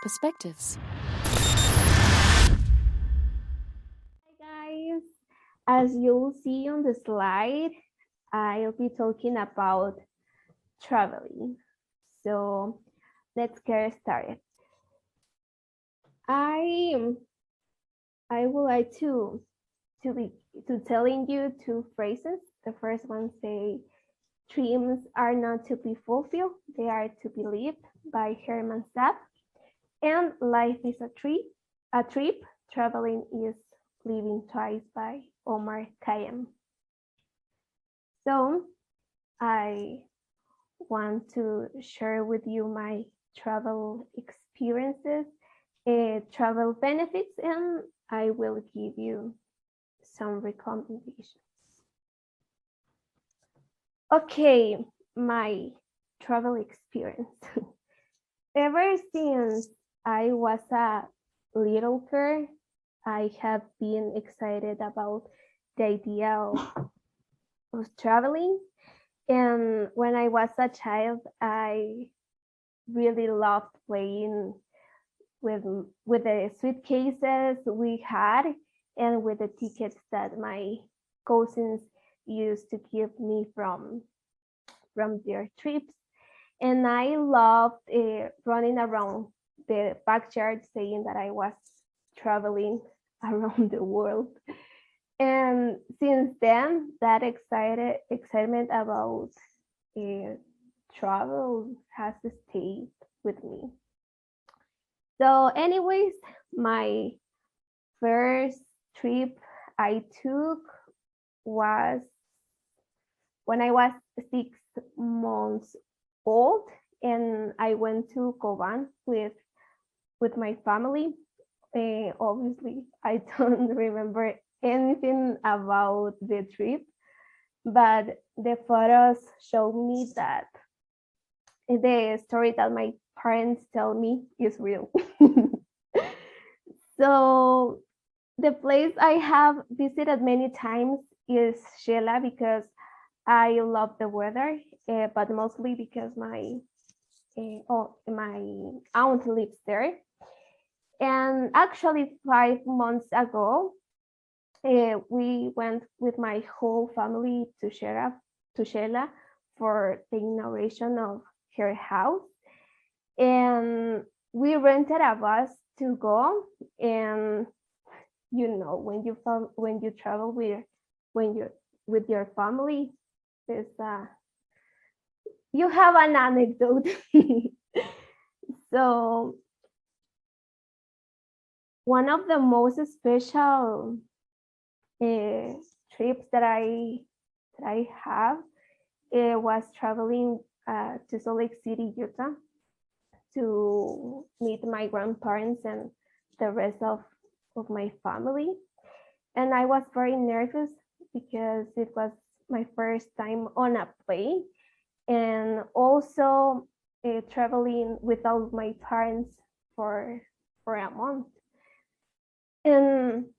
perspectives. Hi guys, as you'll see on the slide, I'll be talking about traveling. So let's get started. I I would like to be to telling you two phrases. The first one say dreams are not to be fulfilled, they are to be lived by Herman Sapp. And life is a trip, traveling is living twice by Omar Khayyam. So I want to share with you my travel experiences, travel benefits, and I will give you some recommendations. Okay, my travel experience. Ever since I was a little girl, I have been excited about the idea of traveling. And when I was a child, I really loved playing with with the suitcases we had and with the tickets that my cousins used to give me from their trips. And I loved running around the backyard saying that I was traveling around the world. And since then, that excitement about uh, travel has stayed with me. So, anyways, my first trip I took was when I was 6 months old, and I went to Coban with my family. Obviously, I don't remember anything about the trip, but the photos show me that the story that my parents tell me is real. So the place I have visited many times is Shela because I love the weather, but mostly because my aunt lives there. And actually, 5 months ago, we went with my whole family to Shela for the inauguration of her house, and we rented a bus to go. And when you travel when you with your family, there's you have an anecdote. So one of the most special uh, trips that I have was traveling to Salt Lake City, Utah, to meet my grandparents and the rest of my family. And I was very nervous because it was my first time on a plane, and also traveling without my parents for a month. And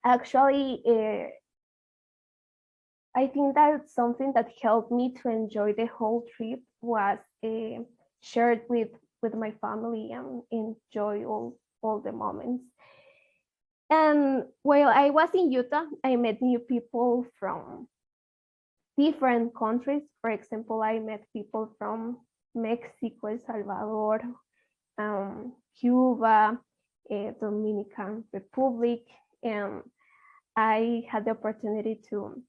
actually, I think that something that helped me to enjoy the whole trip was shared with my family and enjoy all the moments. And while I was in Utah, I met new people from different countries. For example, I met people from Mexico, El Salvador, Cuba, Dominican Republic, and I had the opportunity to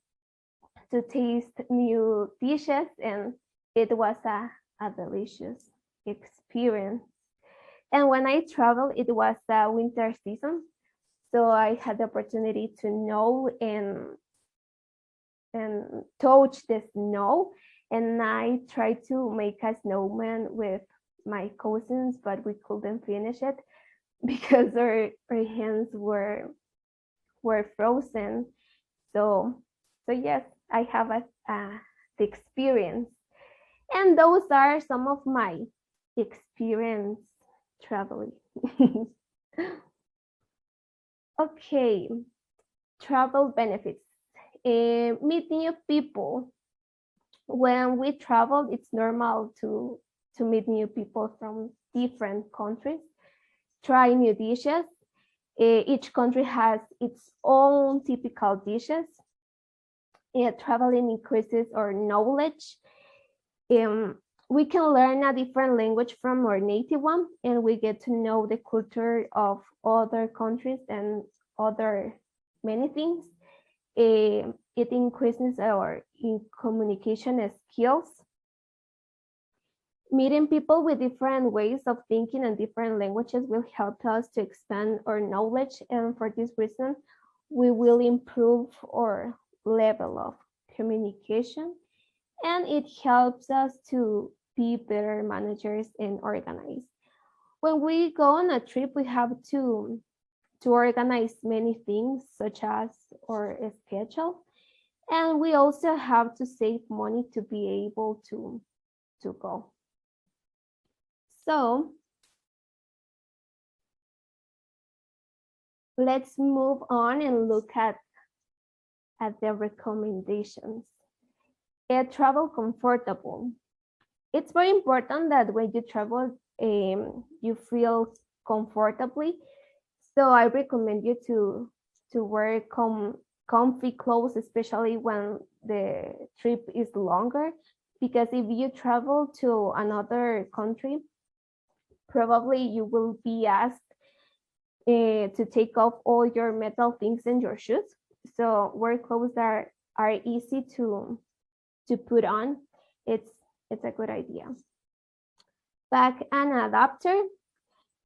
taste new dishes, and it was a delicious experience. And when I traveled, it was a winter season, so I had the opportunity to know and touch the snow. And I tried to make a snowman with my cousins, but we couldn't finish it because our hands were frozen. So yes, I have the experience, and those are some of my experience traveling. Okay, travel benefits. Meet new people. When we travel, it's normal to meet new people from different countries, try new dishes. Each country has its own typical dishes. Traveling increases our knowledge. We can learn a different language from our native one, and we get to know the culture of other countries and other many things. It increases our communication skills. Meeting people with different ways of thinking and different languages will help us to expand our knowledge, and for this reason, we will improve our level of communication, and it helps us to be better managers and organized. When we go on a trip, we have to organize many things such as our schedule, and we also have to save money to be able to go. So let's move on and look at the recommendations. Travel comfortable. It's very important that when you travel, you feel comfortably. So I recommend you to wear comfy clothes, especially when the trip is longer, because if you travel to another country, probably you will be asked to take off all your metal things in your shoes. So wear clothes that are easy to put on. It's a good idea. Pack an adapter.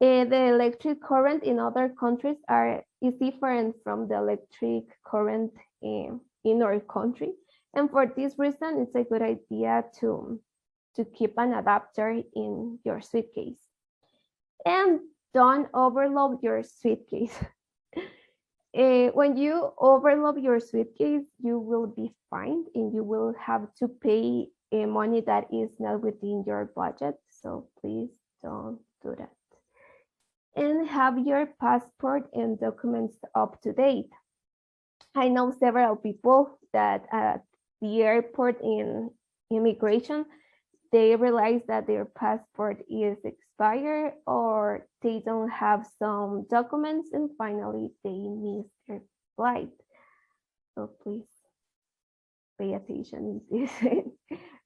The electric current in other countries is different from the electric current in our country, and for this reason, it's a good idea to keep an adapter in your suitcase. And don't overload your suitcase. When you overload your suitcase, you will be fined and you will have to pay money that is not within your budget. So please don't do that. And have your passport and documents up to date. I know several people that at the airport in immigration, they realize that their passport is expired or they don't have some documents, and finally they miss their flight. So please pay attention in this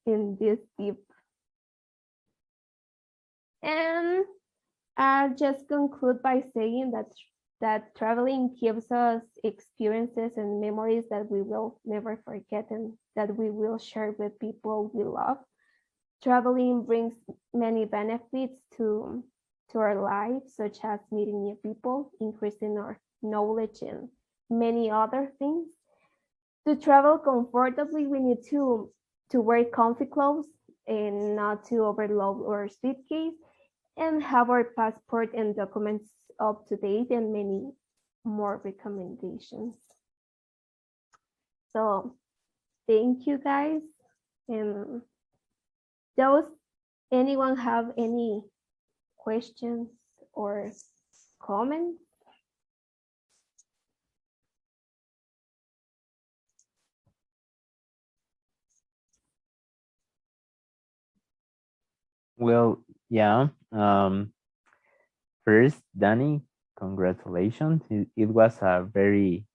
in this tip. And I'll just conclude by saying that traveling gives us experiences and memories that we will never forget and that we will share with people we love. Traveling brings many benefits to our lives, such as meeting new people, increasing our knowledge, and many other things. To travel comfortably, we need to wear comfy clothes and not to overload our suitcase, and have our passport and documents up to date, and many more recommendations. So thank you guys. And does anyone have any questions or comments? Well, yeah. First, Danny, congratulations. It was a very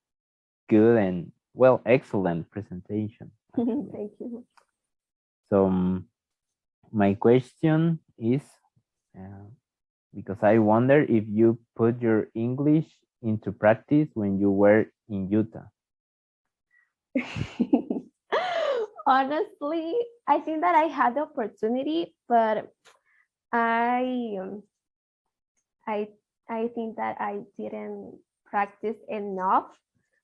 good and well, excellent presentation. Thank you. So, my question is because I wonder if you put your English into practice when you were in Utah. Honestly, I think that I had the opportunity, but I I I think that I didn't practice enough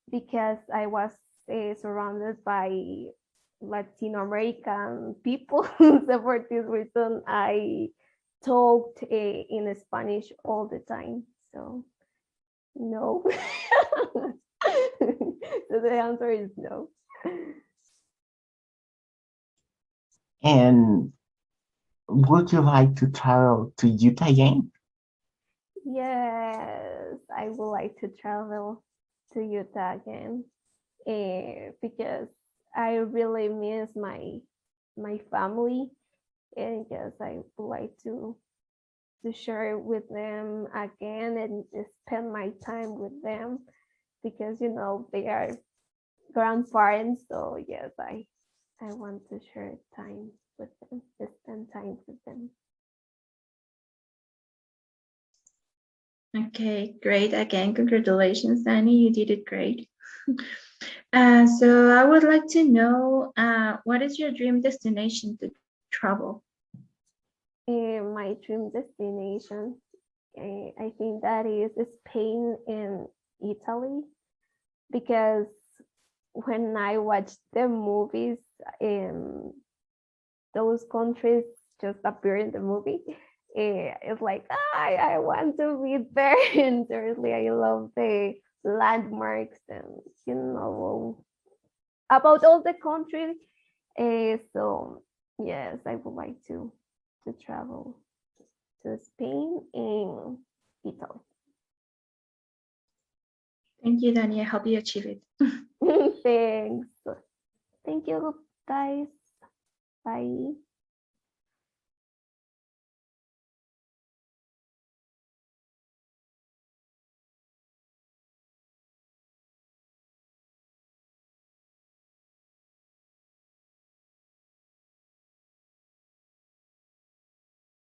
because I was surrounded by Latino American people. So for this reason, I talked in Spanish all the time. So no. So the answer is no. And would you like to travel to Utah again? Yes, I would like to travel to Utah again because I really miss my family, and yes, I would like to share with them again and spend my time with them because they are grandparents. So yes, I want to share time with them, to spend time with them. Okay, great. Again, congratulations, Danny. You did it great. So I would like to know, what is your dream destination to travel? My dream destination, I think that is Spain and Italy, because when I watch the movies, those countries just appear in the movie. It's like I want to be there. And seriously, I love the landmarks and about all the countries. So yes, I would like to travel to Spain and Italy. Thank you, Danny. I hope you achieve it. Thanks. Thank you, guys. Bye.